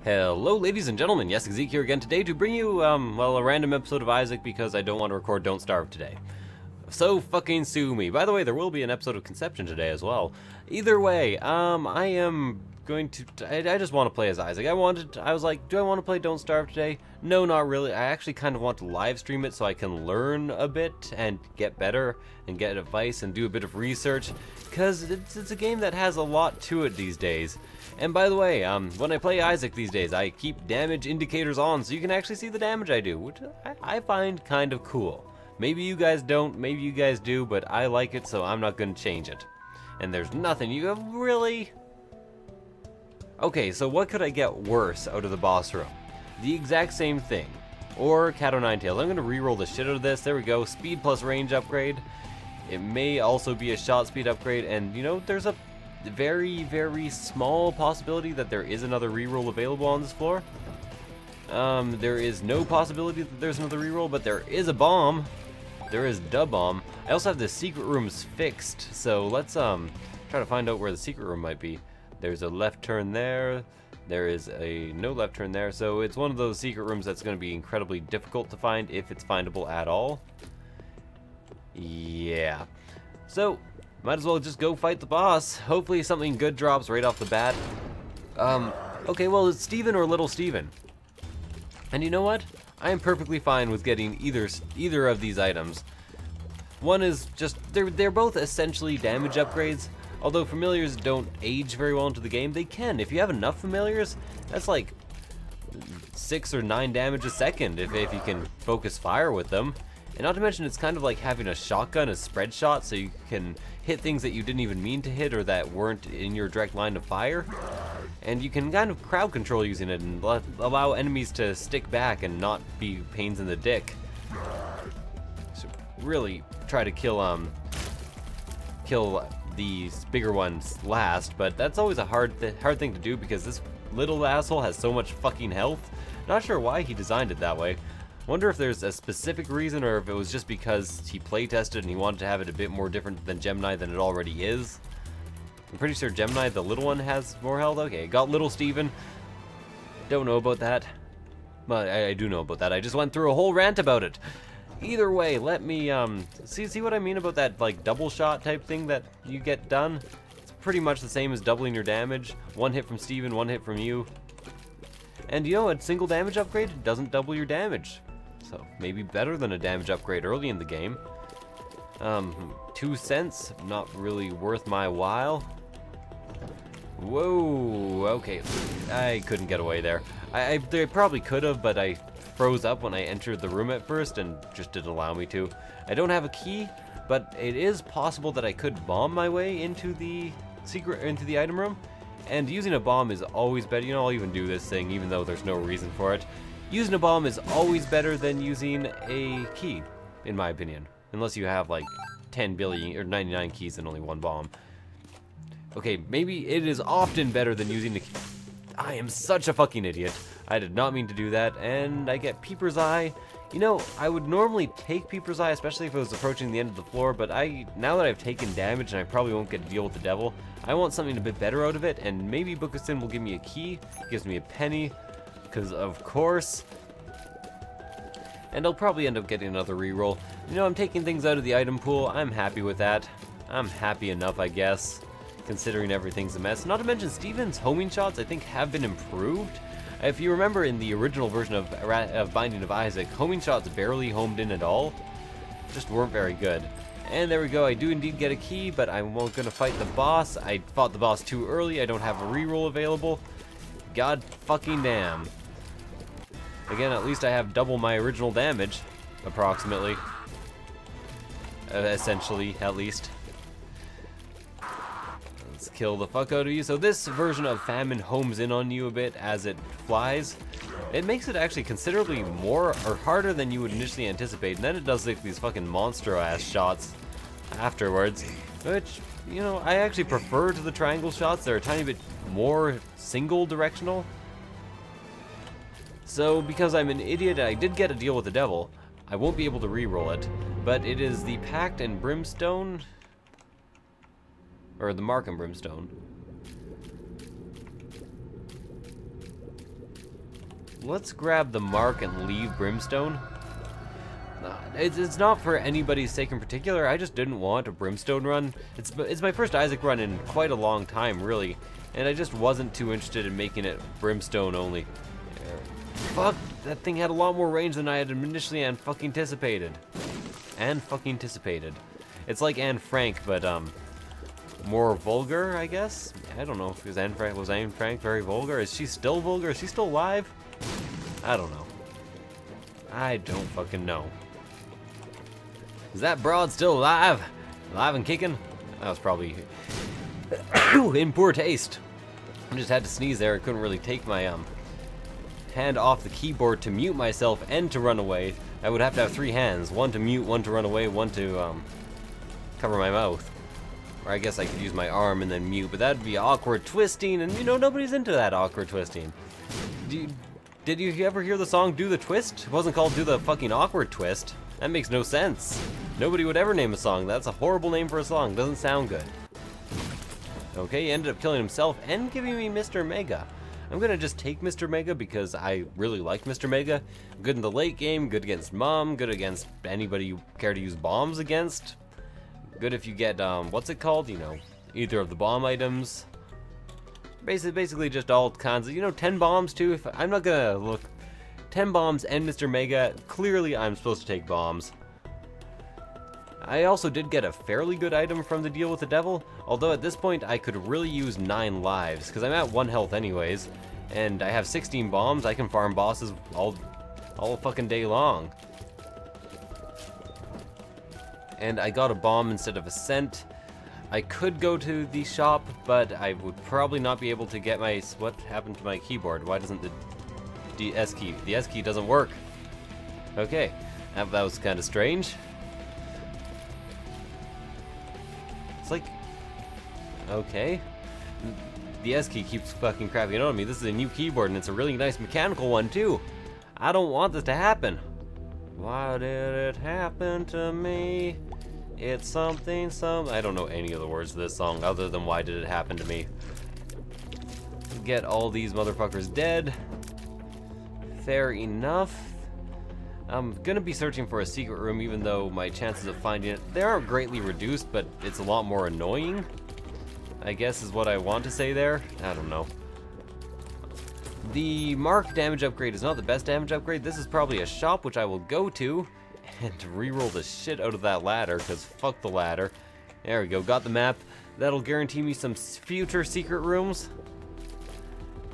Hello ladies and gentlemen, yes, Zeke here again today to bring you, well, a random episode of Isaac because I don't want to record Don't Starve today. So fucking sue me. By the way, there will be an episode of Conception today as well. Either way, I am going to, I just want to play as Isaac. I was like, do I want to play Don't Starve today? No, not really. I actually kind of want to live stream it so I can learn a bit and get better and get advice and do a bit of research, because it's a game that has a lot to it these days. And by the way, when I play Isaac these days, I keep damage indicators on so you can actually see the damage I do, which I find kind of cool. Maybe you guys don't, maybe you guys do, but I like it, so I'm not going to change it. And there's nothing you have really... Okay, so what could I get worse out of the boss room? The exact same thing. Or Cat O' Nine Tails. I'm going to reroll the shit out of this. There we go. Speed plus range upgrade. It may also be a shot speed upgrade, and you know, there's a very, very small possibility that there is another reroll available on this floor. There is no possibility that there's another reroll, but there is a bomb. There is da bomb. I also have the secret rooms fixed, so let's try to find out where the secret room might be. There's a left turn there. There is a no left turn there, so it's one of those secret rooms that's going to be incredibly difficult to find if it's findable at all. Yeah. So, might as well just go fight the boss. Hopefully something good drops right off the bat. Okay, well, it's Steven or Little Steven. And you know what? I am perfectly fine with getting either of these items. One is just, they're both essentially damage upgrades. Although familiars don't age very well into the game, they can. If you have enough familiars, that's like 6 or 9 damage a second if you can focus fire with them. And not to mention, it's kind of like having a shotgun, a spread shot, so you can hit things that you didn't even mean to hit or that weren't in your direct line of fire. And you can kind of crowd control using it and allow enemies to stick back and not be pains in the dick. So really try to kill these bigger ones last, but that's always a hard thing to do because this little asshole has so much fucking health. Not sure why he designed it that way. Wonder if there's a specific reason or if it was just because he playtested and he wanted to have it a bit more different than Gemini than it already is. I'm pretty sure Gemini, the little one, has more health. Okay, got Little Steven. Don't know about that. But I do know about that. I just went through a whole rant about it. Either way, let me see what I mean about that like double shot type thing that you get done. It's pretty much the same as doubling your damage. One hit from Steven, one hit from you. And you know, a single damage upgrade doesn't double your damage. So maybe better than a damage upgrade early in the game. 2 cents, not really worth my while. Whoa, okay, I couldn't get away there. They probably could have, but I froze up when I entered the room at first and just didn't allow me to. I don't have a key, but it is possible that I could bomb my way into the item room. And using a bomb is always better. You know, I'll even do this thing even though there's no reason for it. Using a bomb is always better than using a key, in my opinion. Unless you have like 10 billion or 99 keys and only one bomb. Okay, maybe it is often better than using the key. I am such a fucking idiot. I did not mean to do that, and I get Peeper's Eye. You know, I would normally take Peeper's Eye, especially if it was approaching the end of the floor, but now that I've taken damage and I probably won't get to deal with the devil, I want something a bit better out of it, and maybe Book of Sin will give me a key, gives me a penny, because of course. And I'll probably end up getting another reroll. You know, I'm taking things out of the item pool. I'm happy with that. I'm happy enough, I guess, considering everything's a mess. Not to mention, Steven's homing shots, I think, have been improved. If you remember in the original version of Binding of Isaac, homing shots barely homed in at all. Just weren't very good. And there we go, I do indeed get a key, but I'm not going to fight the boss. I fought the boss too early, I don't have a reroll available. God fucking damn. Again, at least I have double my original damage, approximately. Essentially, at least. Let's kill the fuck out of you. So this version of Famine homes in on you a bit as it flies. It makes it actually considerably more or harder than you would initially anticipate, and then it does like these fucking monster-ass shots afterwards, which, you know, I actually prefer to the triangle shots. They're a tiny bit more single-directional. So, because I'm an idiot, I did get a deal with the devil. I won't be able to re-roll it, but it is the Pact and Brimstone, or the Mark and Brimstone. let's grab the mark and leave Brimstone. It's not for anybody's sake in particular. I just didn't want a Brimstone run. It's my first Isaac run in quite a long time, really, and I just wasn't too interested in making it Brimstone only. Fuck, that thing had a lot more range than I had initially anticipated. It's like Anne Frank, but more vulgar, I guess. I don't know. Was Anne Frank very vulgar? Is she still vulgar? Is she still alive? I don't know. I don't fucking know. Is that broad still alive? Alive and kicking? That was probably in poor taste. I just had to sneeze there. I couldn't really take my hand off the keyboard to mute myself and to run away. I would have to have 3 hands. One to mute, one to run away, one to cover my mouth. Or I guess I could use my arm and then mute, but that'd be awkward twisting, and you know, nobody's into that awkward twisting. Did you ever hear the song Do the Twist? It wasn't called Do the fucking Awkward Twist. That makes no sense. Nobody would ever name a song. That's a horrible name for a song. Doesn't sound good. Okay, he ended up killing himself and giving me Mr. Mega. I'm gonna just take Mr. Mega because I really like Mr. Mega. Good in the late game, good against Mom, good against anybody you care to use bombs against. Good if you get, what's it called? You know, either of the bomb items. Basically just all kinds of, you know, 10 bombs too. If I'm not gonna look, 10 bombs and Mr. Mega, clearly I'm supposed to take bombs. I also did get a fairly good item from the deal with the devil, although at this point I could really use 9 lives, because I'm at 1 health anyways, and I have 16 bombs. I can farm bosses all fucking day long. And I got a bomb instead of a cent. I could go to the shop, but I would probably not be able to get my... What happened to my keyboard? Why doesn't the S key... The S key doesn't work. Okay, that was kind of strange. It's like... Okay. The S key keeps fucking crapping out on me. This is a new keyboard, and it's a really nice mechanical one, too. I don't want this to happen. Why did it happen to me? It's something, I don't know any of the words to this song other than why did it happen to me. Get all these motherfuckers dead. Fair enough. I'm gonna be searching for a secret room, even though my chances of finding it, they aren't greatly reduced, but it's a lot more annoying, I guess is what I want to say there. I don't know. The mark damage upgrade is not the best damage upgrade. This is probably a shop which I will go to and reroll the shit out of that ladder, because fuck the ladder. There we go, got the map. That'll guarantee me some future secret rooms.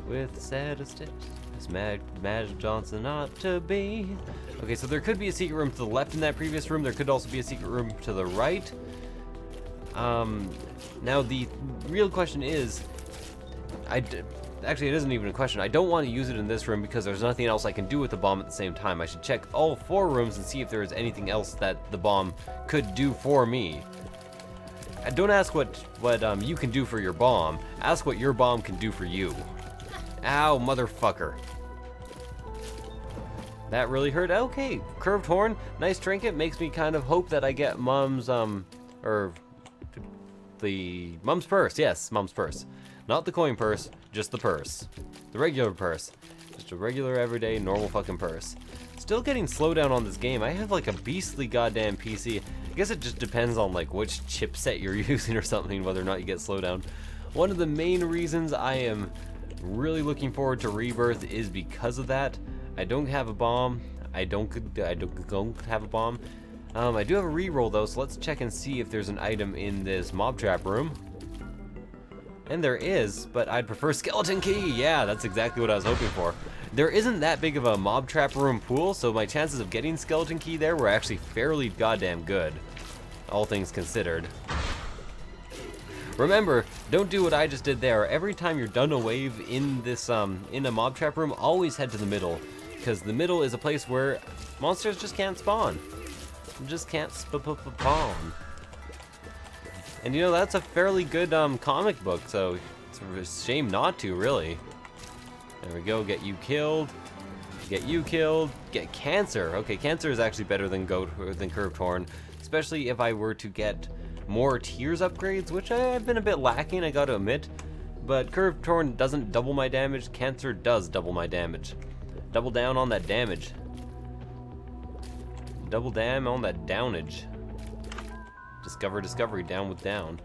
With statistics, as Magic Johnson not to be. Okay, so there could be a secret room to the left in that previous room. There could also be a secret room to the right. Now the real question is, actually, it isn't even a question. I don't want to use it in this room because there's nothing else I can do with the bomb at the same time. I should check all 4 rooms and see if there is anything else that the bomb could do for me. Don't ask what you can do for your bomb. Ask what your bomb can do for you. Ow, motherfucker. That really hurt. Okay, curved horn, nice trinket. Makes me kind of hope that I get Mom's, the Mom's purse. Yes, Mom's purse. Not the coin purse, just the purse. The regular purse. Just a regular, everyday, normal fucking purse. Still getting slowdown on this game. I have like a beastly goddamn PC. I guess it just depends on like which chipset you're using or something, whether or not you get slowdown. One of the main reasons I am really looking forward to Rebirth is because of that. I don't have a bomb. I don't have a bomb. I do have a reroll though, so let's check and see if there's an item in this mob trap room. And there is, but I'd prefer skeleton key. Yeah, that's exactly what I was hoping for. There isn't that big of a mob trap room pool, so my chances of getting skeleton key there were actually fairly goddamn good, all things considered. Remember, don't do what I just did there. Every time you're done a wave in this in a mob trap room, always head to the middle, because the middle is a place where monsters just can't spawn. Just can't spawn. And you know, that's a fairly good comic book, so it's a shame not to, really. There we go, get you killed, get cancer. Okay, cancer is actually better than curved horn, especially if I were to get more tears upgrades, which I've been a bit lacking, I gotta admit. But curved horn doesn't double my damage, cancer does double my damage. Double down on that damage. Double down on that downage. Discovery, down with down.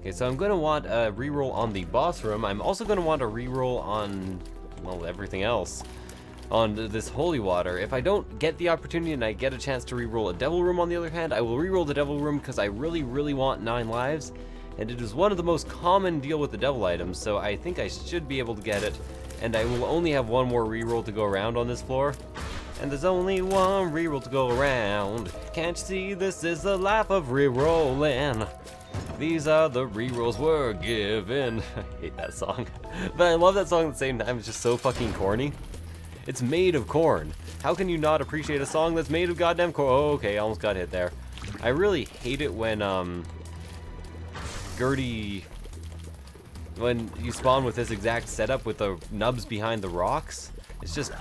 Okay, so I'm going to want a reroll on the boss room. I'm also going to want a reroll on, well, everything else. On this holy water. If I don't get the opportunity and I get a chance to reroll a devil room on the other hand, I will reroll the devil room because I really, really want 9 lives. And it is one of the most common deal with the devil items, so I think I should be able to get it. And I will only have one more reroll to go around on this floor. And there's only one reroll to go around. Can't you see this is the life of rerolling? These are the rerolls we're given. I hate that song. But I love that song at the same time. It's just so fucking corny. It's made of corn. How can you not appreciate a song that's made of goddamn corn? Oh, okay, I almost got hit there. I really hate it when, when you spawn with this exact setup with the nubs behind the rocks. It's just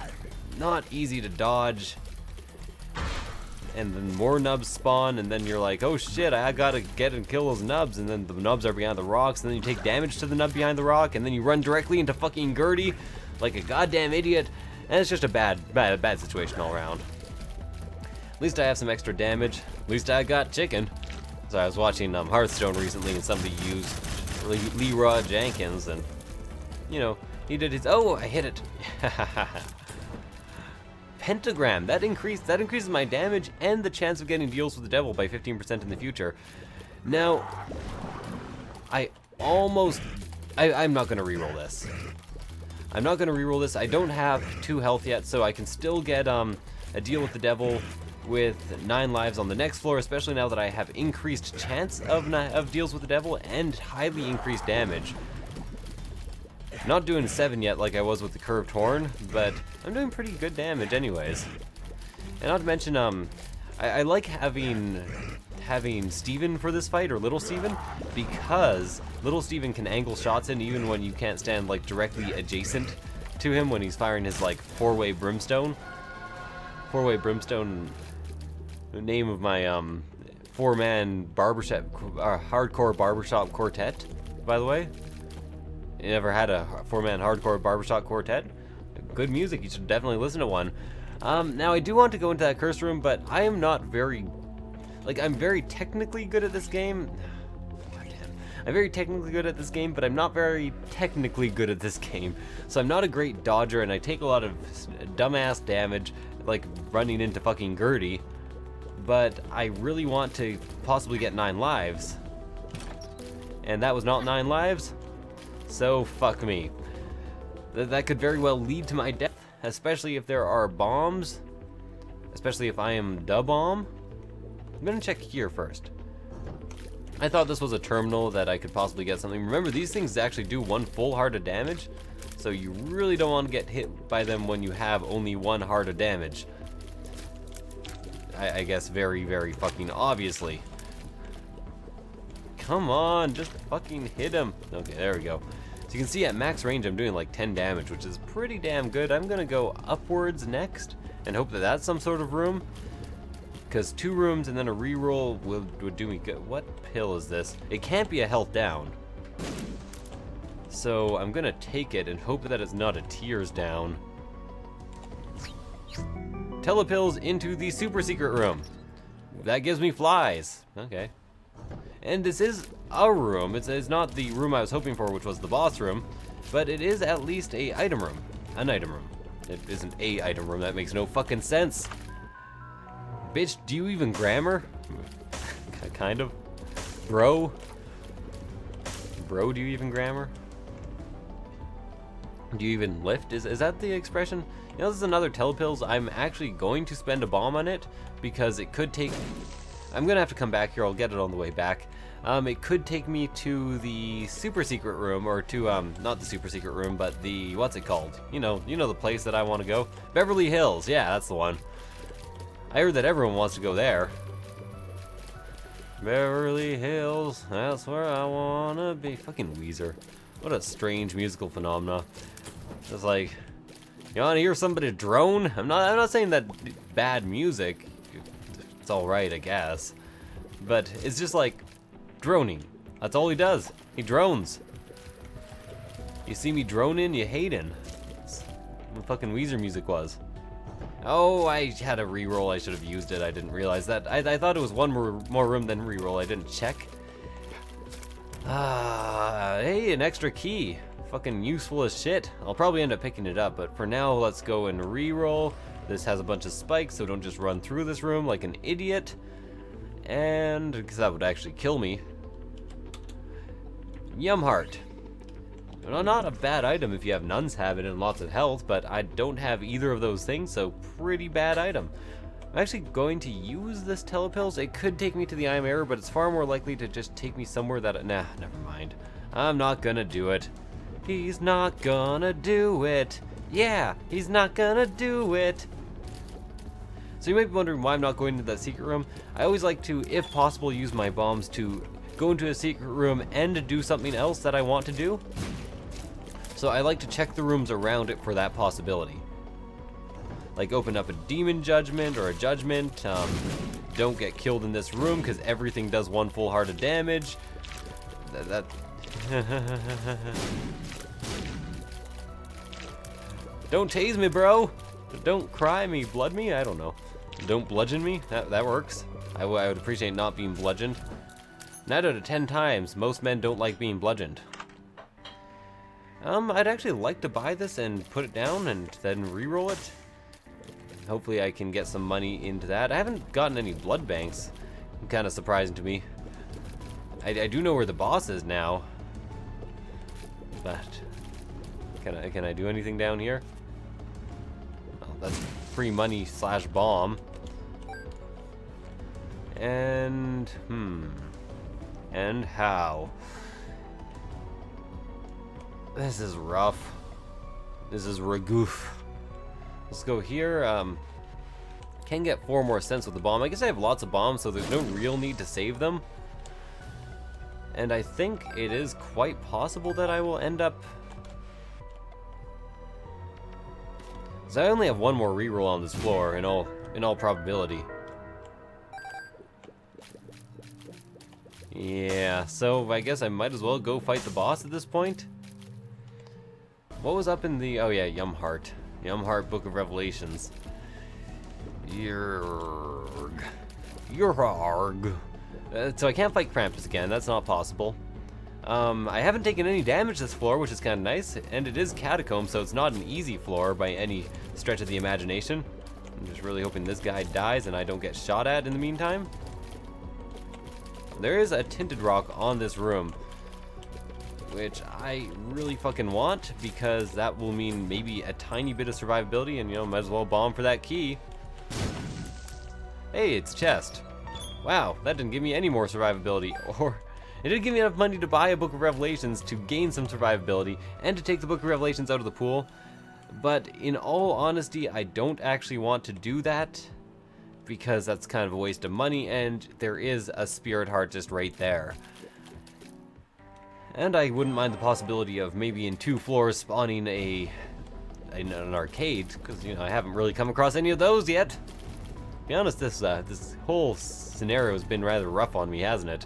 not easy to dodge. And then more nubs spawn, and then you're like, oh shit, I gotta get and kill those nubs, and then the nubs are behind the rocks, and then you take damage to the nub behind the rock, and then you run directly into fucking Gertie like a goddamn idiot, and it's just a bad situation all around. At least I have some extra damage. At least I got chicken. So I was watching Hearthstone recently, and somebody used Leroy Jenkins, and you know, he did his, oh, I hit it. Pentagram, that increases my damage and the chance of getting deals with the devil by 15% in the future. Now, I'm not gonna reroll this. I'm not gonna reroll this. I don't have 2 health yet, so I can still get a deal with the devil with 9 lives on the next floor, especially now that I have increased chance of deals with the devil and highly increased damage. Not doing 7 yet like I was with the curved horn, but I'm doing pretty good damage anyways. And not to mention, I like having Steven for this fight, or Little Steven, because Little Steven can angle shots in even when you can't stand like directly adjacent to him when he's firing his like 4-way brimstone. 4-way brimstone, the name of my 4-man barbershop, hardcore barbershop quartet, by the way. You ever had a 4-man hardcore barbershop quartet? Good music, you should definitely listen to one. Now I do want to go into that curse room, but I am not very, like, I'm very technically good at this game. Goddamn. I'm very technically good at this game, but I'm not very technically good at this game. So I'm not a great dodger, and I take a lot of dumbass damage, like running into fucking Gertie. But I really want to possibly get 9 lives. And that was not 9 lives. So fuck me. That could very well lead to my death, especially if there are bombs, especially if I am the bomb. I'm gonna check here first. I thought this was a terminal that I could possibly get something. Remember, these things actually do 1 full heart of damage, so you really don't want to get hit by them when you have only 1 heart of damage. I guess very, very fucking obviously. Come on, just fucking hit him. Okay, there we go. So you can see at max range I'm doing like 10 damage, which is pretty damn good. I'm gonna go upwards next and hope that that's some sort of room, because 2 rooms and then a reroll would do me good. What pill is this? It can't be a health down. So I'm gonna take it and hope that it's not a tears down. Telepills into the super secret room. That gives me flies. Okay. And this is a room. It's not the room I was hoping for, which was the boss room, but it is at least a item room. An item room. It isn't a item room. That makes no fucking sense. Bitch, do you even grammar? Kind of. Bro? Bro, do you even grammar? Do you even lift? Is that the expression? You know, this is another telepills. I'm actually going to spend a bomb on it because it could take... I'm gonna have to come back here. I'll get it on the way back. It could take me to the super secret room, or to not the super secret room, but the, what's it called? You know the place that I want to go. Beverly Hills. Yeah, that's the one. I heard that everyone wants to go there. Beverly Hills, that's where I wanna be. Fucking Weezer. What a strange musical phenomena. It's like, you wanna hear somebody drone? I'm not saying that bad music. It's alright, I guess. But it's just like droning. That's all he does. He drones. You see me droning, you hating. fucking Weezer music was. Oh, I had a reroll. I should have used it. I didn't realize that. I thought it was one more room than reroll. I didn't check. Hey, an extra key. Fucking useful as shit. I'll probably end up picking it up, but for now, let's go and reroll. This has a bunch of spikes, so don't just run through this room like an idiot. And, because that would actually kill me. Yum Heart. Well, not a bad item if you have Nun's Habit and lots of health, but I don't have either of those things, so pretty bad item. I'm actually going to use this telepills. It could take me to the Eye of Error, but it's far more likely to just take me somewhere that... Nah, never mind. I'm not gonna do it. He's not gonna do it. Yeah, he's not gonna do it. So you might be wondering why I'm not going into that secret room. I always like to, if possible, use my bombs to go into a secret room and to do something else that I want to do. So I like to check the rooms around it for that possibility. Like open up a demon judgment or a judgment. Don't get killed in this room because everything does one full heart of damage. Don't tase me, bro. Don't cry me, blood me. I don't know. Don't bludgeon me. That works. I would appreciate not being bludgeoned. 9 out of 10 times, most men don't like being bludgeoned. I'd actually like to buy this and put it down and then reroll it. Hopefully I can get some money into that. I haven't gotten any blood banks. Kind of surprising to me. I do know where the boss is now. But can I do anything down here? Oh, that's free money slash bomb. And and how? This is rough. This is ragoof. Let's go here. Can get 4 more cents with the bomb. I guess I have lots of bombs, so there's no real need to save them. And I think it is quite possible that I will end up... So I only have 1 more reroll on this floor, in all probability. Yeah, so I guess I might as well go fight the boss at this point. What was up in the... Oh yeah, Yum Heart. Yum Heart Book of Revelations. Yerg. Yerg. So I can't fight Krampus again, that's not possible. I haven't taken any damage this floor, which is kind of nice, and it is Catacomb, so it's not an easy floor by any stretch of the imagination. I'm just really hoping this guy dies and I don't get shot at in the meantime. There is a tinted rock on this room, which I really fucking want, because that will mean maybe a tiny bit of survivability, and you know, might as well bomb for that key. Hey, it's chest. Wow, that didn't give me any more survivability, or it did give me enough money to buy a Book of Revelations to gain some survivability and to take the Book of Revelations out of the pool. But in all honesty, I don't actually want to do that, because that's kind of a waste of money, and there is a Spirit Heart just right there. And I wouldn't mind the possibility of maybe in 2 floors spawning an arcade, because you know I haven't really come across any of those yet. To be honest, this whole scenario has been rather rough on me, hasn't it?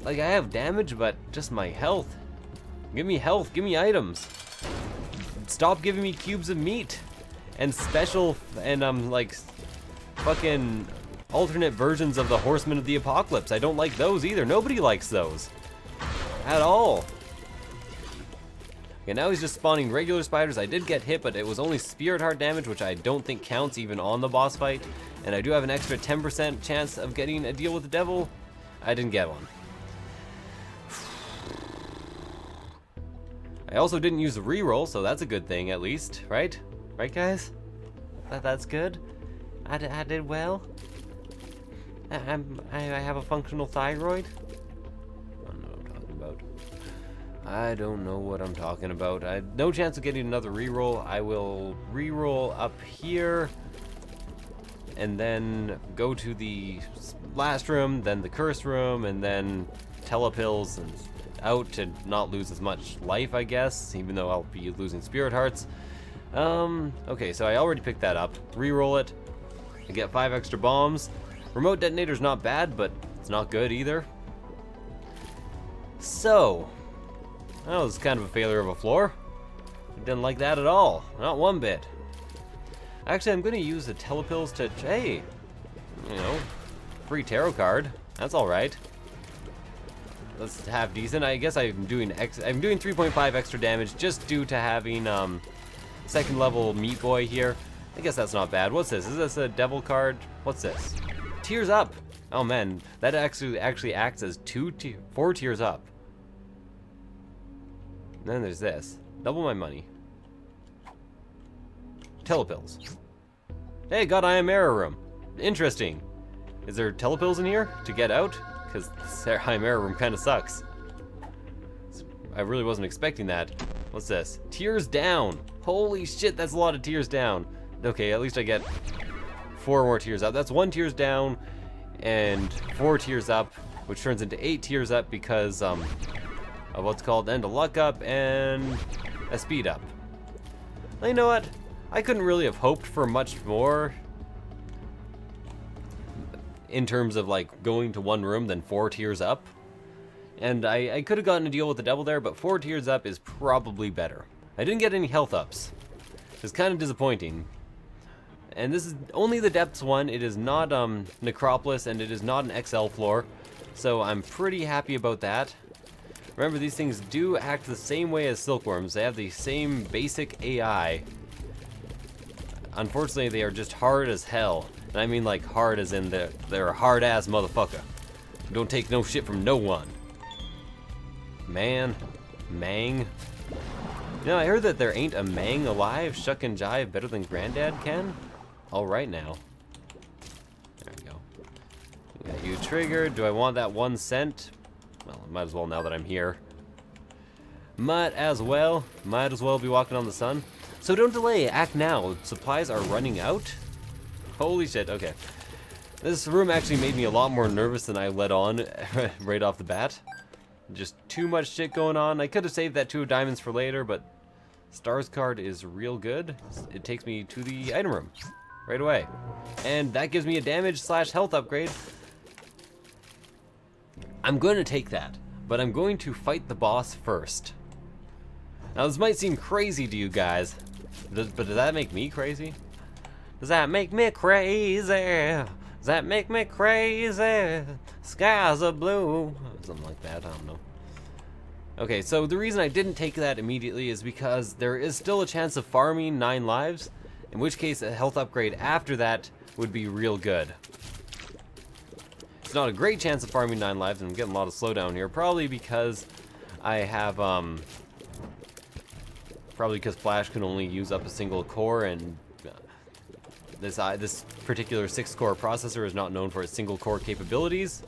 Like, I have damage, but just my health. Give me health, give me items. Stop giving me cubes of meat and special and like fucking alternate versions of the Horsemen of the Apocalypse. I don't like those either. Nobody likes those at all. Okay, now he's just spawning regular spiders. I did get hit, but it was only Spirit Heart damage, which I don't think counts even on the boss fight. And I do have an extra 10% chance of getting a deal with the devil. I didn't get one. I also didn't use the reroll, so that's a good thing at least, right? Right, guys? That's good. I did well. I have a functional thyroid. I don't know what I'm talking about. I have no chance of getting another reroll. I will reroll up here and then go to the last room, then the curse room, and then telepills and out to not lose as much life, I guess, even though I'll be losing Spirit Hearts. Okay, so I already picked that up. Reroll it. I get 5 extra bombs. Remote detonator's not bad, but it's not good either. So, that was kind of a failure of a floor. Didn't like that at all. Not one bit. Actually, I'm going to use the telepills to... Hey! You know, free tarot card. That's alright. That's half decent. I guess I'm doing 3.5 extra damage just due to having second level Meat Boy here. I guess that's not bad. What's this? Is this a devil card? What's this? Tears Up! Oh man, that actually acts as 4 tears up. And then there's this. Double my money. Telepills. Hey, got I Am Error Room. Interesting. Is there telepills in here to get out? Because this I Am Error Room kind of sucks. I really wasn't expecting that. What's this? Tears down. Holy shit, that's a lot of tears down. Okay, at least I get 4 more tears up. That's 1 tears down and 4 tears up, which turns into 8 tears up because of what's called End of Luck up and a speed up. Well, you know what? I couldn't really have hoped for much more in terms of like going to one room than 4 tears up. And I could have gotten a deal with the devil there, but 4 tears up is probably better. I didn't get any health ups. It's kind of disappointing. And this is only the depths one. It is not Necropolis, and it is not an XL floor. So I'm pretty happy about that. Remember, these things do act the same way as silkworms. They have the same basic AI. Unfortunately, they are just hard as hell. And I mean like hard as in they're a hard-ass motherfucker. Don't take no shit from no one. Man. Mang. You know, I heard that there ain't a Mang alive. Shuck and jive better than Granddad can. Alright now. There we go. We got you triggered. Do I want that 1 cent? Well, I might as well now that I'm here. Might as well be walking on the sun. So don't delay, act now. Supplies are running out. Holy shit, okay. This room actually made me a lot more nervous than I let on right off the bat. Just too much shit going on. I could have saved that 2 of diamonds for later, but Stars card is real good. It takes me to the item room right away. And that gives me a damage / health upgrade. I'm going to take that, but I'm going to fight the boss first. Now this might seem crazy to you guys, but does that make me crazy? Does that make me crazy? Does that make me crazy? Skies are blue. Something like that, I don't know. Okay, so the reason I didn't take that immediately is because there is still a chance of farming 9 lives, in which case a health upgrade after that would be real good. It's not a great chance of farming 9 lives, and I'm getting a lot of slowdown here, probably because I have, probably because Flash can only use up a single core, and this particular 6-core processor is not known for its single core capabilities.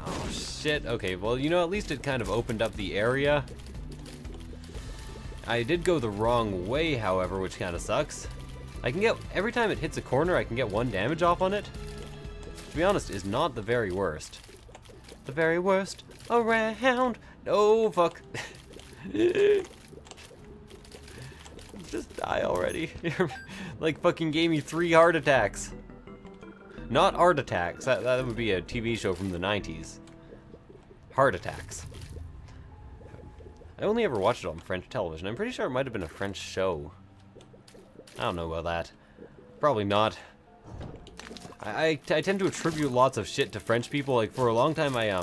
Oh shit, okay, well you know, at least it kind of opened up the area. I did go the wrong way, however, which kind of sucks. I can get, every time it hits a corner, I can get 1 damage off on it. To be honest, is not the very worst. The very worst around. No, fuck. Just die already. Like fucking gave me 3 heart attacks. Not art attacks. That would be a TV show from the 90s. Heart attacks. I only ever watched it on French television. I'm pretty sure it might have been a French show. I don't know about that. Probably not. I tend to attribute lots of shit to French people. Like for a long time I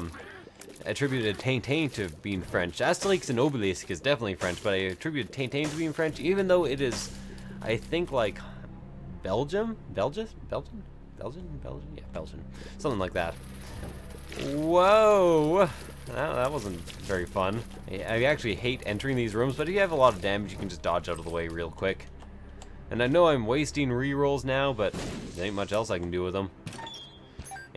attributed Tintin to being French. Asterix and Obelisk is definitely French, but I attributed Tintin to being French, even though it is, I think, like Belgium? Belgian? Yeah, Belgian. Something like that. Whoa! That wasn't very fun. I actually hate entering these rooms, but if you have a lot of damage, you can just dodge out of the way real quick. And I know I'm wasting rerolls now, but there ain't much else I can do with them.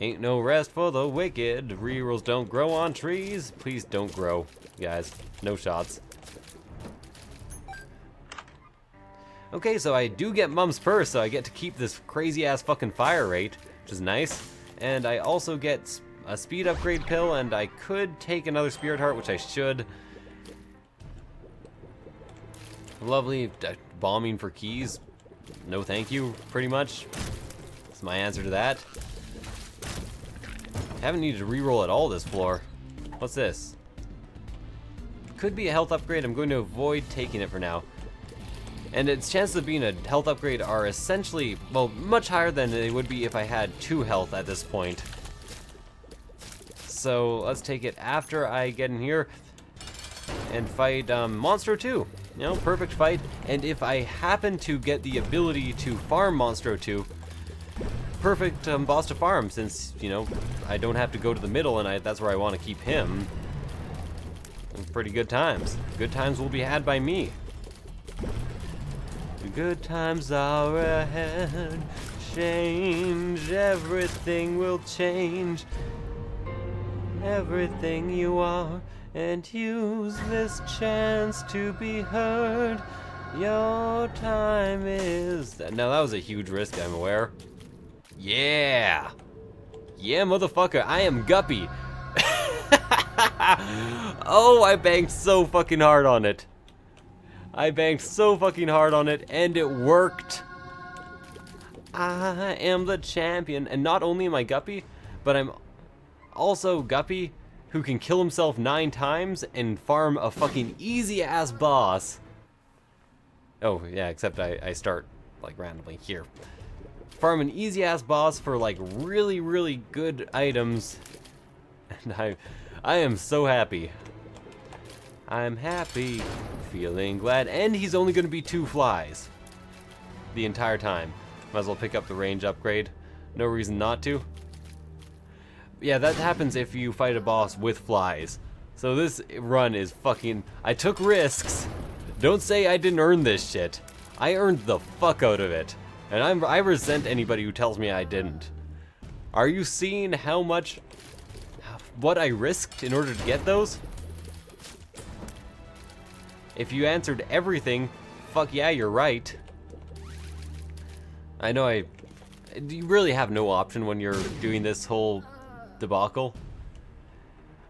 Ain't no rest for the wicked. Rerolls don't grow on trees. Please don't grow, guys. No shots. Okay, so I do get Mum's Purse, so I get to keep this crazy-ass fucking fire rate, which is nice. And I also get a speed upgrade pill, and I could take another Spirit Heart, which I should. Lovely. Bombing for keys. No thank you, pretty much. That's my answer to that. Haven't needed to reroll at all this floor. What's this? could be a health upgrade. I'm going to avoid taking it for now. And its chances of being a health upgrade are essentially, well, much higher than they would be if I had 2 health at this point. So let's take it after I get in here and fight Monstro 2. You know, perfect fight. And if I happen to get the ability to farm Monstro 2, perfect boss to farm, since, you know, I don't have to go to the middle, and that's where I want to keep him. Pretty good times. Good times will be had by me. Good times are ahead. Change, everything will change. Everything you are, and use this chance to be heard. Your time is... Now that was a huge risk, I'm aware. Yeah! Yeah, motherfucker, I am Guppy! Oh, I banked so fucking hard on it. I banked so fucking hard on it, and it worked. I am the champion, and not only am I Guppy, but I'm also Guppy who can kill himself 9 times and farm a fucking easy-ass boss. Oh, yeah, except I start, like, randomly here. Farm an easy-ass boss for, like, really, really good items. And I am so happy. I'm happy, feeling glad, and he's only going to be 2 flies the entire time. Might as well pick up the range upgrade. No reason not to. Yeah, that happens if you fight a boss with flies. So this run is fucking... I took risks. Don't say I didn't earn this shit. I earned the fuck out of it. And I resent anybody who tells me I didn't. Are you seeing how much... what I risked in order to get those? If you answered everything, fuck yeah, you're right. I know you really have no option when you're doing this whole debacle.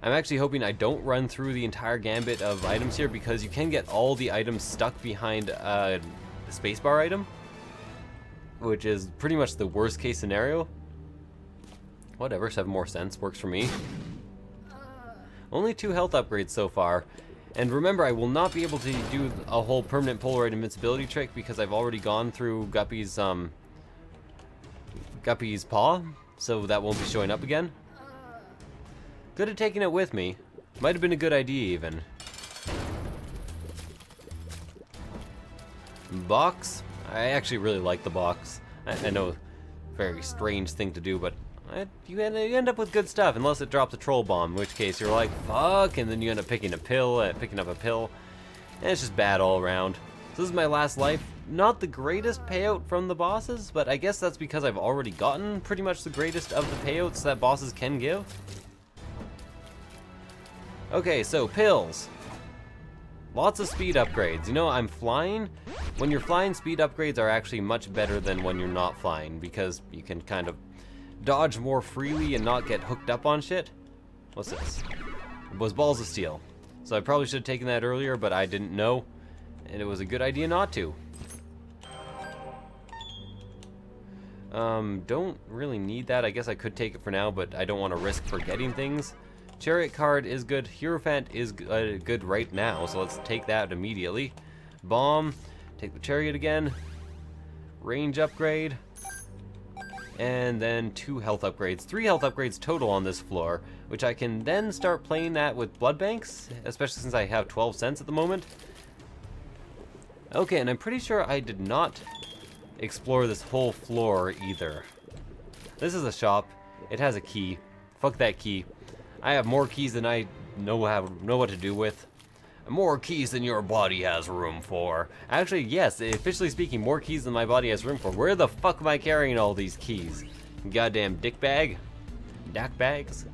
I'm actually hoping I don't run through the entire gambit of items here, because you can get all the items stuck behind a spacebar item, which is pretty much the worst case scenario. Whatever, 7 more cents works for me. Only 2 health upgrades so far. And remember, I will not be able to do a whole permanent Polaroid invincibility trick because I've already gone through Guppy's paw, so that won't be showing up again. Could have taken it with me. Might have been a good idea, even. Box? I actually really like the box. I know, very strange thing to do, but you end up with good stuff, unless it drops a troll bomb, in which case you're like, fuck, and then you end up picking up a pill, and it's just bad all around. So this is my last life. Not the greatest payout from the bosses, but I guess that's because I've already gotten pretty much the greatest of the payouts that bosses can give. Okay, so pills. Lots of speed upgrades. You know, I'm flying. When you're flying, speed upgrades are actually much better than when you're not flying, because you can kind of dodge more freely and not get hooked up on shit. What's this? It was balls of steel. So I probably should have taken that earlier, but I didn't know, and it was a good idea not to. Don't really need that. I guess I could take it for now, but I don't want to risk forgetting things. Chariot card is good. Hierophant is good right now, so let's take that immediately. Bomb. Take the chariot again. Range upgrade. And then 2 health upgrades. 3 health upgrades total on this floor, which I can then start playing that with blood banks, especially since I have 12 cents at the moment. Okay, and I'm pretty sure I did not explore this whole floor either. This is a shop. It has a key. Fuck that key. I have more keys than I know what to do with. More keys than your body has room for. Actually, yes, officially speaking, more keys than my body has room for. Where the fuck am I carrying all these keys? Goddamn dick bag? Dak bags?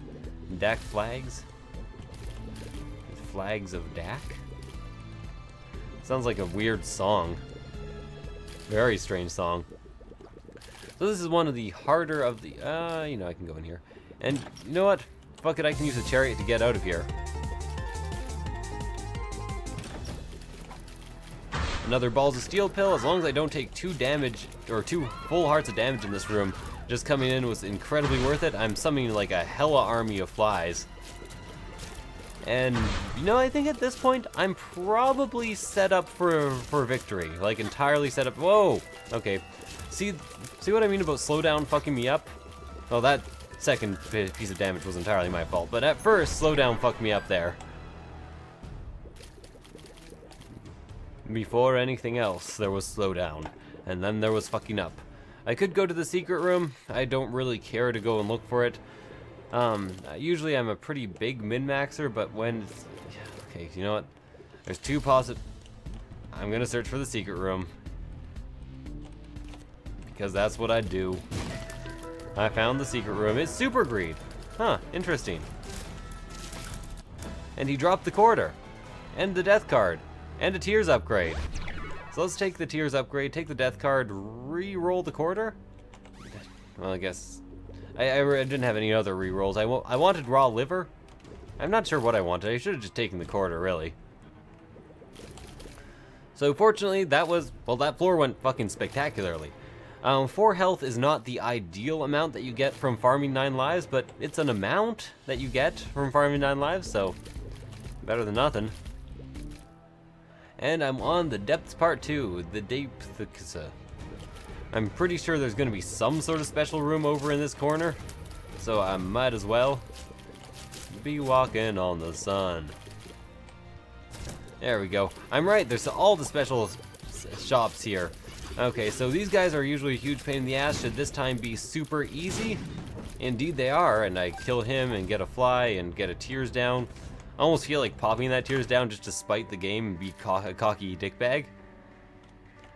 Dak flags? Flags of Dak? Sounds like a weird song. Very strange song. So this is one of the harder of the... you know, I can go in here. And you know what? Fuck it, I can use a chariot to get out of here. Another balls of steel pill. As long as I don't take 2 damage, or 2 full hearts of damage in this room, just coming in was incredibly worth it. I'm summoning like a hella army of flies. And, you know, I think at this point, I'm probably set up for victory. Like, entirely set up. Whoa! Okay. See what I mean about slowdown fucking me up? Well, that second piece of damage was entirely my fault. But at first, slowdown fucked me up there. Before anything else, there was slowdown. And then there was fucking up. I could go to the secret room. I don't really care to go and look for it. Usually I'm a pretty big min-maxer, but when it's... Okay, you know what? There's two I'm gonna search for the secret room. Because that's what I do. I found the secret room. It's super greed. Huh, interesting. And he dropped the quarter. And the death card. And a tears upgrade. So let's take the tears upgrade, take the death card, re-roll the quarter? Well, I guess... I didn't have any other re-rolls. I wanted raw liver. I'm not sure what I wanted. I should have just taken the quarter, really. So fortunately, that was... Well, that floor went fucking spectacularly. 4 health is not the ideal amount that you get from farming 9 lives, but it's an amount that you get from farming 9 lives, so... better than nothing. And I'm on the depths part 2, the depths. I'm pretty sure there's going to be some sort of special room over in this corner, so I might as well be walking on the sun. There we go. I'm right, there's all the special shops here. Okay, so these guys are usually a huge pain in the ass. Should this time be super easy? Indeed they are, and I kill him and get a fly and get a tears down. I almost feel like popping that tears down just to spite the game and be a cocky dickbag.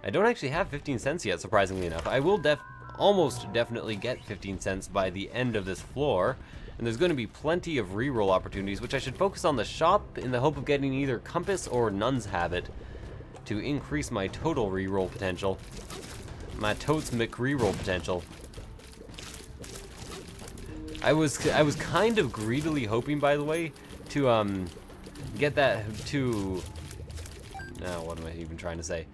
I don't actually have 15 cents yet, surprisingly enough. I will almost definitely get 15 cents by the end of this floor. And there's going to be plenty of reroll opportunities, which I should focus on the shop in the hope of getting either Compass or Nun's Habit to increase my total reroll potential. My totes reroll potential. I was kind of greedily hoping, by the way, to get that to... Now, what am I even trying to say?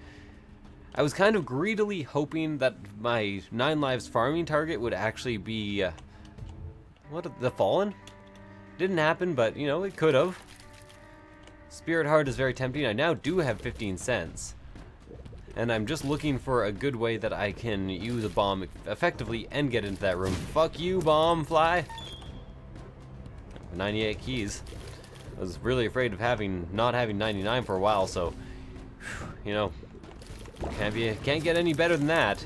I was kind of greedily hoping that my 9 lives farming target would actually be... the Fallen? Didn't happen, but, you know, it could have. Spirit Heart is very tempting. I now do have 15 cents. And I'm just looking for a good way that I can use a bomb effectively and get into that room. Fuck you, bomb fly! 98 keys. I was really afraid of not having 99 for a while, so... You know... Can't get any better than that.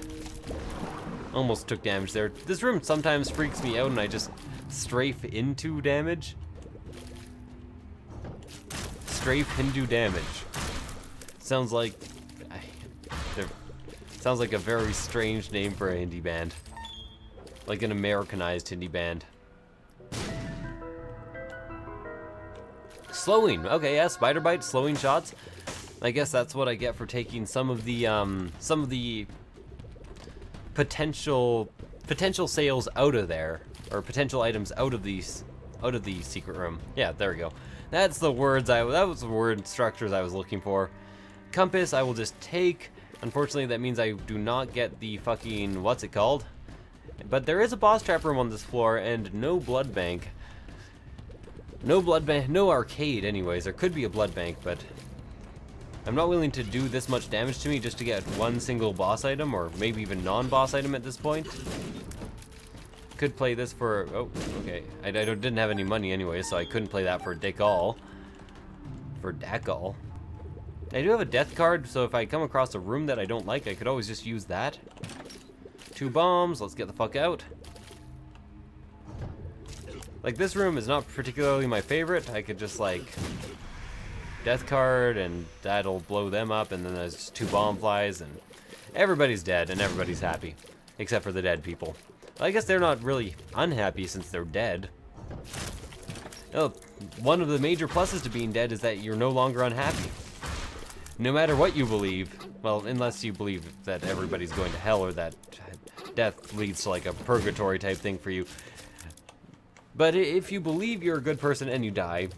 Almost took damage there. This room sometimes freaks me out and I just strafe into damage. Strafe into damage. Sounds like a very strange name for a indie band. Like an Americanized indie band. Slowing. Okay, yeah, spider bite, slowing shots. I guess that's what I get for taking some of the potential sales out of there, or potential items out of the secret room. Yeah, there we go. That's the words that was the word structures I was looking for. Compass I will just take. Unfortunately, that means I do not get the fucking what's it called? But there is a boss trap room on this floor and no blood bank. No blood bank, no arcade anyways. There could be a blood bank, but I'm not willing to do this much damage to me just to get one single boss item, or maybe even non-boss item at this point. Could play this for... Oh, okay. I didn't have any money anyway, so I couldn't play that for dick all. For dack all. I do have a death card, so if I come across a room that I don't like, I could always just use that. 2 bombs, let's get the fuck out. Like, this room is not particularly my favorite. I could just, like... death card, and that'll blow them up, and then there's just 2 bomb flies, and everybody's dead, and everybody's happy. Except for the dead people. I guess they're not really unhappy since they're dead. Oh, one of the major pluses to being dead is that you're no longer unhappy. No matter what you believe, well, unless you believe that everybody's going to hell, or that death leads to like a purgatory type thing for you. But if you believe you're a good person and you die,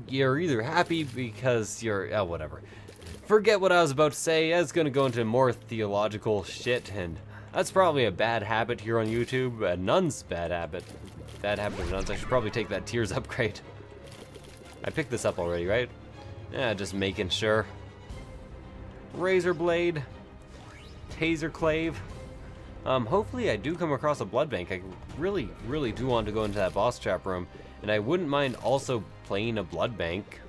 you're either happy because you're... oh, whatever. Forget what I was about to say. I was going to go into more theological shit, and that's probably a bad habit here on YouTube. A nun's bad habit. bad habit of nuts. I should probably take that Tears upgrade. I picked this up already, right? Yeah, just making sure. Razor Blade. Taser Clave. Hopefully I do come across a blood bank. I really, really do want to go into that boss trap room. And I wouldn't mind also playing a blood bank.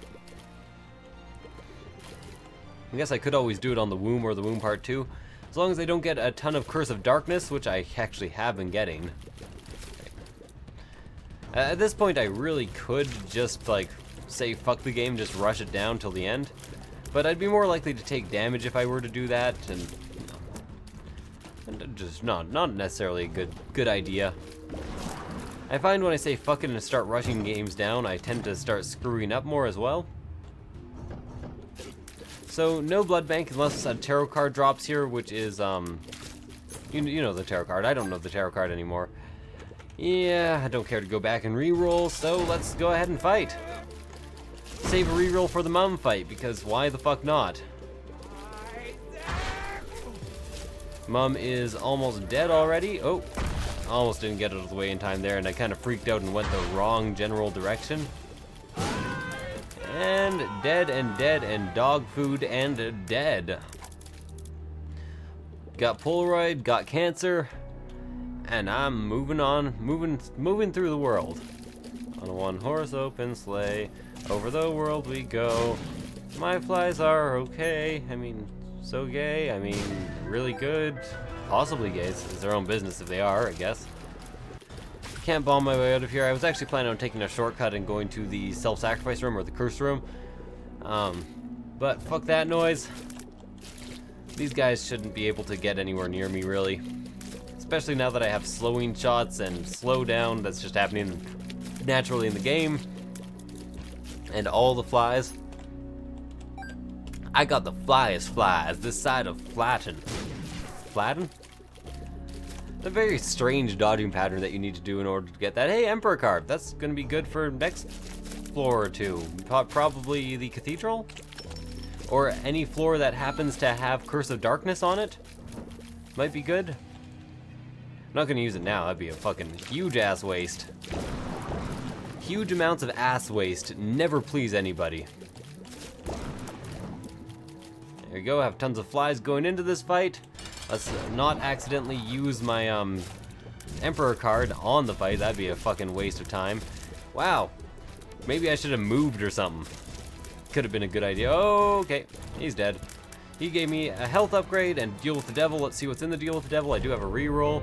I guess I could always do it on the womb or the womb part 2. As long as I don't get a ton of Curse of Darkness, which I actually have been getting. At this point I really could just like say fuck the game, just rush it down till the end. But I'd be more likely to take damage if I were to do that, and just not necessarily a good idea. I find when I say fuck it and start rushing games down, I tend to start screwing up more as well. So no blood bank unless a tarot card drops here, which is you know the tarot card. I don't know the tarot card anymore. Yeah, I don't care to go back and re-roll, so let's go ahead and fight. Save a reroll for the mum fight, because why the fuck not? Mum is almost dead already. Oh, almost didn't get it out of the way in time there, and I kind of freaked out and went the wrong general direction. And dead and dead and dog food and dead. Got Polaroid, got cancer, and I'm moving on, moving through the world. On a one-horse open sleigh, over the world we go. My flies are okay. I mean, so gay. I mean, really good. Possibly gay. It's their own business if they are, I guess. Can't bomb my way out of here. I was actually planning on taking a shortcut and going to the self-sacrifice room or the curse room. But fuck that noise. These guys shouldn't be able to get anywhere near me, really. Especially now that I have slowing shots and slowdown that's just happening naturally in the game. And all the flies. I got the flyest flies this side of Flatten. Flatten? A very strange dodging pattern that you need to do in order to get that. Hey, Emperor card. That's going to be good for next floor or two. Probably the Cathedral? Or any floor that happens to have Curse of Darkness on it. Might be good. I'm not going to use it now. That'd be a fucking huge ass waste. Huge amounts of ass waste. Never please anybody. There you go. I have tons of flies going into this fight. Let's not accidentally use my Emperor card on the fight. That'd be a fucking waste of time. Wow. Maybe I should have moved or something. Could have been a good idea. Oh, okay. He's dead. He gave me a health upgrade and Deal with the Devil. Let's see what's in the Deal with the Devil. I do have a reroll.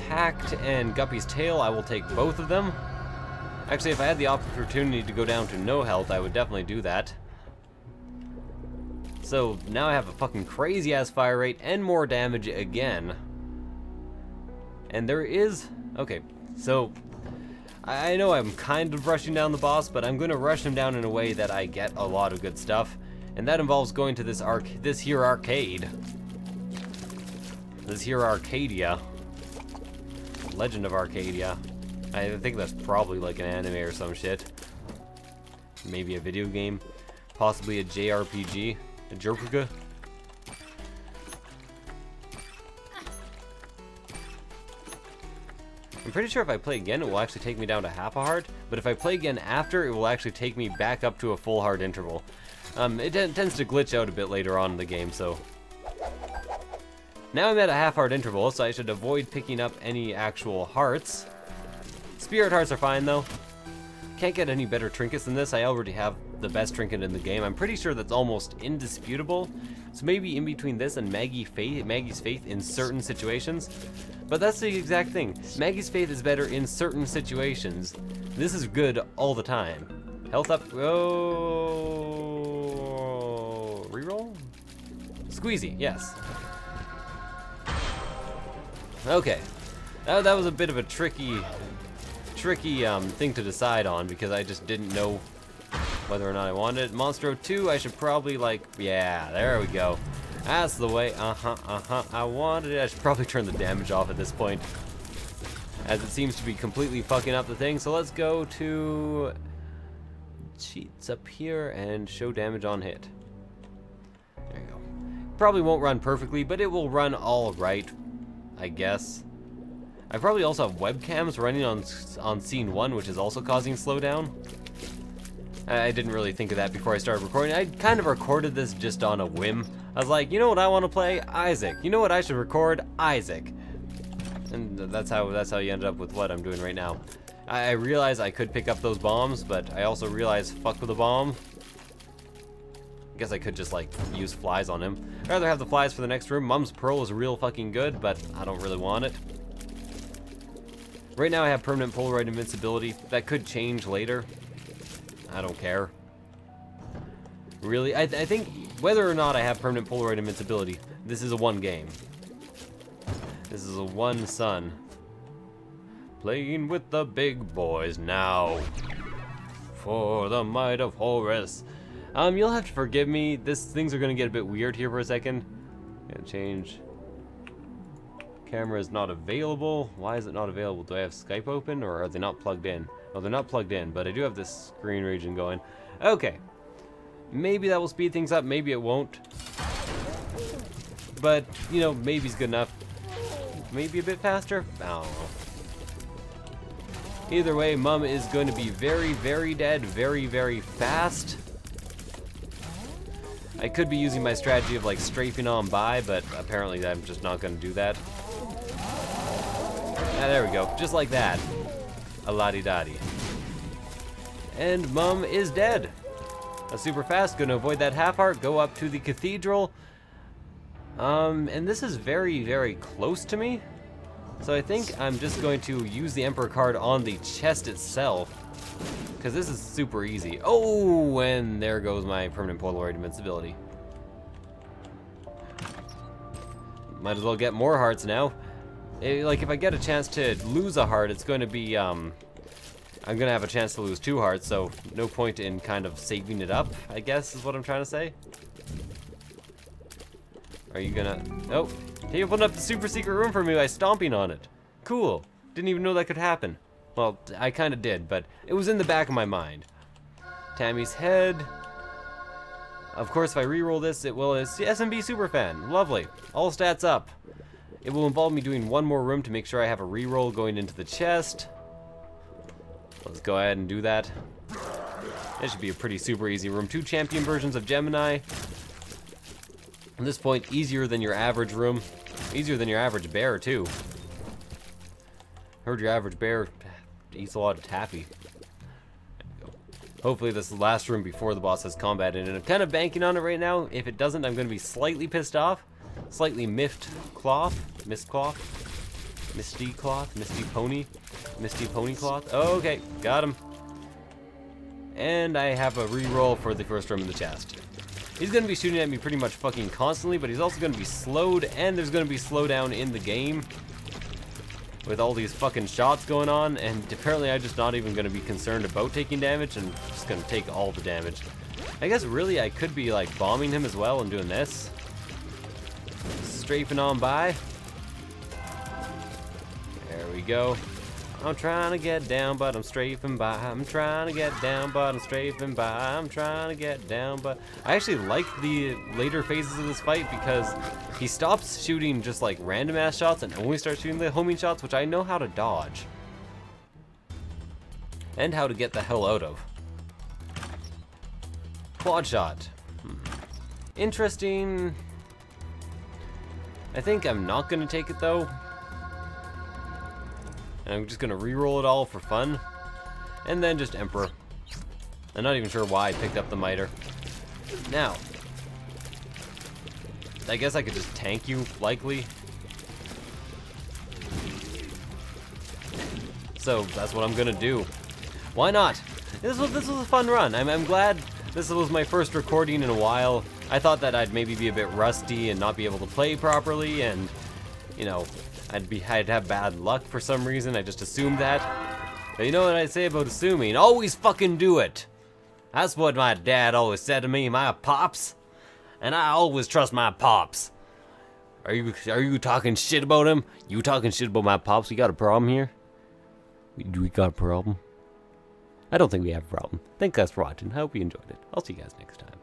Pact and Guppy's Tail. I will take both of them. Actually, if I had the opportunity to go down to no health, I would definitely do that. So now I have a fucking crazy ass fire rate and more damage again. And there is... Okay, so I know I'm kind of rushing down the boss, but I'm going to rush him down in a way that I get a lot of good stuff. And that involves going to this here arcade. This here Arcadia. Legend of Arcadia. I think that's probably like an anime or some shit. Maybe a video game. Possibly a JRPG. A JRPG. I'm pretty sure if I play again, it will actually take me down to half a heart. But if I play again after, it will actually take me back up to a full heart interval. It tends to glitch out a bit later on in the game, so... Now I'm at a half heart interval, so I should avoid picking up any actual hearts. Spirit hearts are fine, though. Can't get any better trinkets than this. I already have the best trinket in the game. I'm pretty sure that's almost indisputable. So maybe in between this and Maggie's Faith in certain situations. But that's the exact thing. Maggie's Faith is better in certain situations. This is good all the time. Health up. Oh. Reroll? Squeezy, yes. Okay. That was a bit of a tricky thing to decide on because I just didn't know whether or not I wanted it. Monstro 2, I should probably like, yeah, there we go. That's the way, I wanted it. I should probably turn the damage off at this point, as it seems to be completely fucking up the thing. So let's go to cheats up here and show damage on hit. There you go. Probably won't run perfectly, but it will run all right, I guess. I probably also have webcams running on scene 1, which is also causing slowdown. I didn't really think of that before I started recording. I kind of recorded this just on a whim. I was like, you know what I want to play? Isaac. You know what I should record? Isaac. And that's how you ended up with what I'm doing right now. I realized I could pick up those bombs, but I also realized fuck with a bomb. I guess I could just like use flies on him. I'd rather have the flies for the next room. Mum's Pearl is real fucking good, but I don't really want it. Right now I have permanent Polaroid invincibility. That could change later. I don't care. Really, I think whether or not I have permanent Polaroid invincibility, this is a one game. This is a one son. Playing with the big boys now. For the might of Horus. You'll have to forgive me. Things are gonna get a bit weird here for a second. Gonna change. Camera is not available. Why is it not available? Do I have Skype open or are they not plugged in? Oh, they're not plugged in, but I do have this screen region going. Okay. Maybe that will speed things up, maybe it won't. But, you know, maybe's good enough. Maybe a bit faster? I don't know. Either way, Mum is going to be very, very dead, very, very fast. I could be using my strategy of like strafing on by, but apparently I'm just not going to do that. Ah, there we go, just like that. A la-di-da-di. And Mum is dead. Super fast, gonna avoid that half heart, go up to the cathedral. And this is very, very close to me. So I think I'm just going to use the Emperor card on the chest itself, because this is super easy. Oh, and there goes my permanent Polaroid invincibility. Might as well get more hearts now. Like, if I get a chance to lose a heart, it's going to be, I'm going to have a chance to lose 2 hearts, so no point in kind of saving it up, I guess, is what I'm trying to say. Are you gonna... Oh, he opened up the super secret room for me by stomping on it. Cool. Didn't even know that could happen. Well, I kind of did, but it was in the back of my mind. Tammy's head. Of course, if I reroll this, it will... It's the SMB Superfan. Lovely. All stats up. It will involve me doing one more room to make sure I have a reroll going into the chest. Let's go ahead and do that. It should be a pretty super easy room. 2 champion versions of Gemini. At this point, easier than your average room. Easier than your average bear, too. Heard your average bear eats a lot of taffy. Hopefully this last room before the boss has combat in it. I'm kind of banking on it right now. If it doesn't, I'm going to be slightly pissed off. Slightly mist cloth. Misty cloth. Misty pony cloth. Oh, okay, got him. And I have a reroll for the first room in the chest. He's going to be shooting at me pretty much fucking constantly, but he's also going to be slowed, and there's going to be slowdown in the game with all these fucking shots going on, and apparently I'm just not even going to be concerned about taking damage, and just going to take all the damage. I guess really I could be like bombing him as well and doing this. Strafing on by. There we go. I'm trying to get down, but I'm strafing by. I'm trying to get down, but I'm strafing by. I'm trying to get down, but... I actually like the later phases of this fight because he stops shooting just like random ass shots and only starts shooting the homing shots, which I know how to dodge. And how to get the hell out of. Quad shot. Interesting. I think I'm not going to take it though. And I'm just gonna re-roll it all for fun. And then just Emperor. I'm not even sure why I picked up the Miter. Now, I guess I could just tank you, likely. So that's what I'm gonna do. Why not? This was a fun run. I'm glad this was my first recording in a while. I thought that I'd maybe be a bit rusty and not be able to play properly, and you know, I'd have bad luck for some reason. I just assumed that. But you know what I say about assuming? Always fucking do it. That's what my dad always said to me, my pops. And I always trust my pops. Are you talking shit about him? You talking shit about my pops? We got a problem here? We got a problem? I don't think we have a problem. Thanks guys for watching. I hope you enjoyed it. I'll see you guys next time.